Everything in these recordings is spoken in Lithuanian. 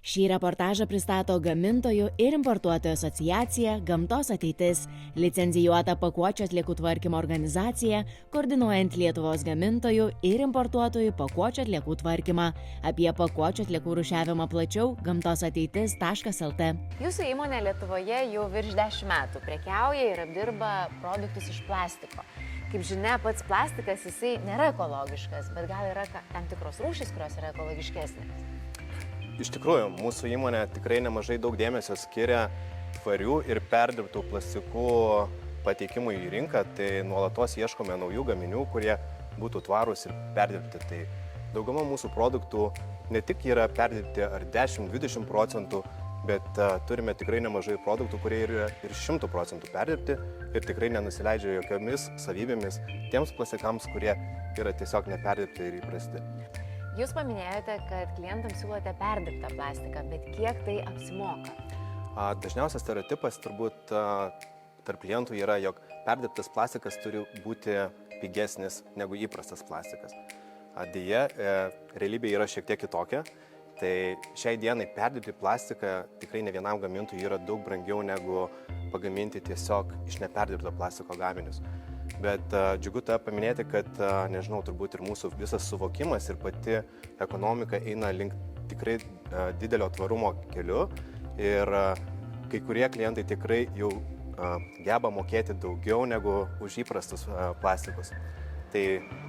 Šį reportažą pristato Gamintojų ir importuotojų asociacija Gamtos ateitis, licencijuota pakuočių atliekų tvarkymo organizacija, koordinuojant Lietuvos gamintojų ir importuotojų pakuočių atliekų tvarkymą. Apie pakuočių atliekų rūšiavimą plačiau gamtosateitis.lt. Jūsų įmonė Lietuvoje jau virš 10 metų prekiauja ir apdirba produktus iš plastiko. Kaip žinia, pats plastikas jisai nėra ekologiškas, bet gal yra tam tikros rūšys, kurios yra ekologiškesnės. Iš tikrųjų, mūsų įmonė tikrai nemažai daug dėmesio skiria tvarių ir perdirbtų plastikų pateikimui į rinką, tai nuolatos ieškome naujų gaminių, kurie būtų tvarūs ir perdirbti. Tai dauguma mūsų produktų ne tik yra perdirbti ar 10-20%, bet turime tikrai nemažai produktų, kurie yra ir 100% perdirbti ir tikrai nenusileidžia jokiomis savybėmis tiems plastikams, kurie yra tiesiog neperdirbti ir įprasti. Jūs paminėjote, kad klientams siūlote perdirbtą plastiką, bet kiek tai apsimoka? Dažniausias stereotipas turbūt tarp klientų yra, jog perdirbtas plastikas turi būti pigesnis negu įprastas plastikas. Deja, realybė yra šiek tiek kitokia. Tai šiai dienai perdirbti plastiką tikrai ne vienam gamintojui yra daug brangiau negu pagaminti tiesiog iš neperdirbto plastiko gaminius. Bet džiugu tą paminėti, kad, nežinau, turbūt ir mūsų visas suvokimas ir pati ekonomika eina link tikrai didelio tvarumo keliu ir kai kurie klientai tikrai jau geba mokėti daugiau negu už įprastus plastikus. Tai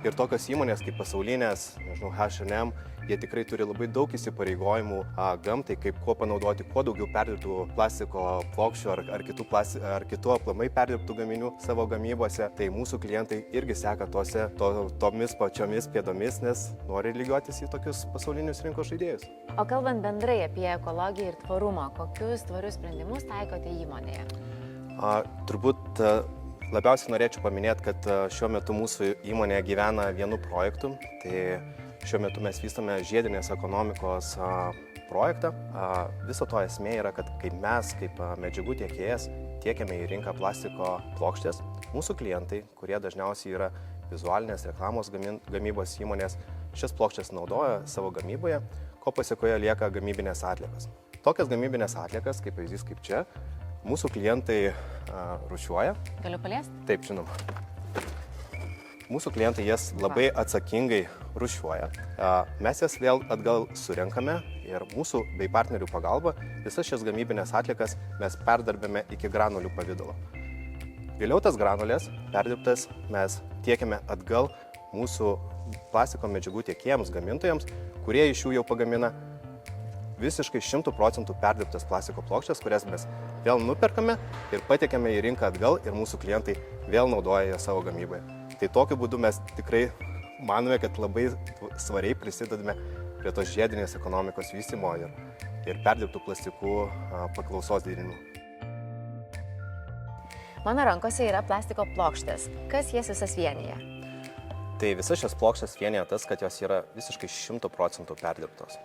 ir tokios įmonės kaip pasaulinės, nežinau, H&M, jie tikrai turi labai daug įsipareigojimų gamtai, kaip kuo panaudoti kuo daugiau perdirbtų plastiko plokščių ar kitų aplamai perdirbtų gaminių savo gamybose. Tai mūsų klientai irgi seka tomis pačiomis pėdomis, nes nori lygiuotis į tokius pasaulinius rinkos žaidėjus. O kalbant bendrai apie ekologiją ir tvarumą, kokius tvarius sprendimus taikote įmonėje? Turbūt labiausiai norėčiau paminėti, kad šiuo metu mūsų įmonė gyvena vienu projektu. Tai šiuo metu mes vystome žiedinės ekonomikos projektą. Viso to esmė yra, kad kaip mes, kaip medžiagų tiekėjas, tiekiame į rinką plastiko plokštės. Mūsų klientai, kurie dažniausiai yra vizualinės reklamos gamybos įmonės, šias plokštės naudoja savo gamyboje, ko pasiekoje lieka gamybinės atliekos. Tokias gamybinės atliekas, kaip pavyzdys kaip čia, mūsų klientai rūšiuoja. Galiu paliesti? Taip, žinoma. Mūsų klientai jas labai atsakingai rūšiuoja. Mes jas vėl atgal surenkame ir mūsų bei partnerių pagalba visas šias gamybinės atliekas mes perdarbėme iki granulių pavidalo. Vėliau tas granulės perdirbtas mes tiekiame atgal mūsų plastiko medžiagų tiekėjams, gamintojams, kurie iš jų jau pagamina visiškai 100% perdirbtas plastiko plokštės, kurias mes vėl nuperkame ir patiekiame į rinką atgal ir mūsų klientai vėl naudoja jas savo gamyboje. Tai tokiu būdu mes tikrai manome, kad labai svariai prisidedame prie tos žiedinės ekonomikos vystymo ir perdirbtų plastikų paklausos didinimo. Mano rankose yra plastiko plokštės. Kas jas visas vienyje? Tai visas šias plokštės vienyje tas, kad jos yra visiškai 100% perdirbtos.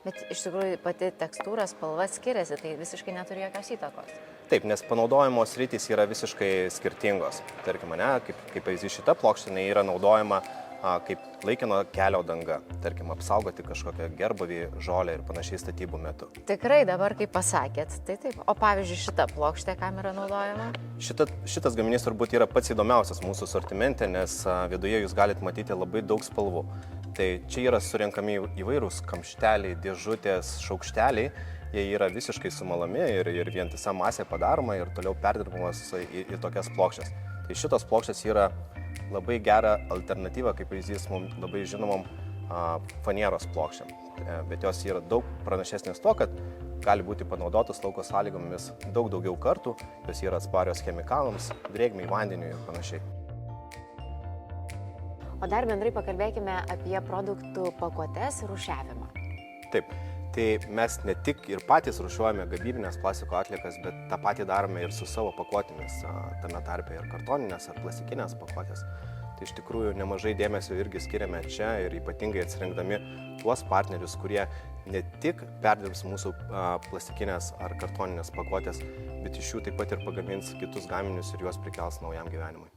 Bet iš tikrųjų pati tekstūra, spalva skiriasi, tai visiškai neturi jokios įtakos. Taip, nes panaudojimo sritys yra visiškai skirtingos. Tarkim, kaip pavyzdys šita plokštė yra naudojama kaip laikino kelio danga. Tarkim, apsaugoti kažkokią gerbūvį, žolę ir panašiai statybų metu. Tikrai dabar, kaip pasakėt, tai taip. O pavyzdžiui, šita plokštė kam yra naudojama? Šitas gaminys turbūt yra pats įdomiausias mūsų sortimente, nes viduje jūs galite matyti labai daug spalvų. Tai čia yra surenkami įvairūs kamšteliai, dėžutės, šaukšteliai. Jie yra visiškai sumalami ir vientisa masė padaroma ir toliau perdirbamos į tokias plokščias. Tai šitos plokščias yra labai gera alternatyva, kaip pavyzdys mums labai žinomom fanieros plokščiam. Bet jos yra daug pranašesnės to, kad gali būti panaudotos lauko sąlygomis daug daugiau kartų. Jos yra atsparios chemikalams, drėgmei, vandeniui ir panašiai. O dar bendrai pakalbėkime apie produktų pakuotes ir rūšiavimą. Taip, tai mes ne tik ir patys rūšiuojame gamybinės plastiko atliekas, bet tą patį darome ir su savo pakuotėmis, tame tarpe ir kartoninės ar plastikinės pakuotės. Tai iš tikrųjų nemažai dėmesio irgi skiriame čia ir ypatingai atsirinkdami tuos partnerius, kurie ne tik perdirbs mūsų plastikinės ar kartoninės pakuotės, bet iš jų taip pat ir pagamins kitus gaminius ir juos prikels naujam gyvenimui.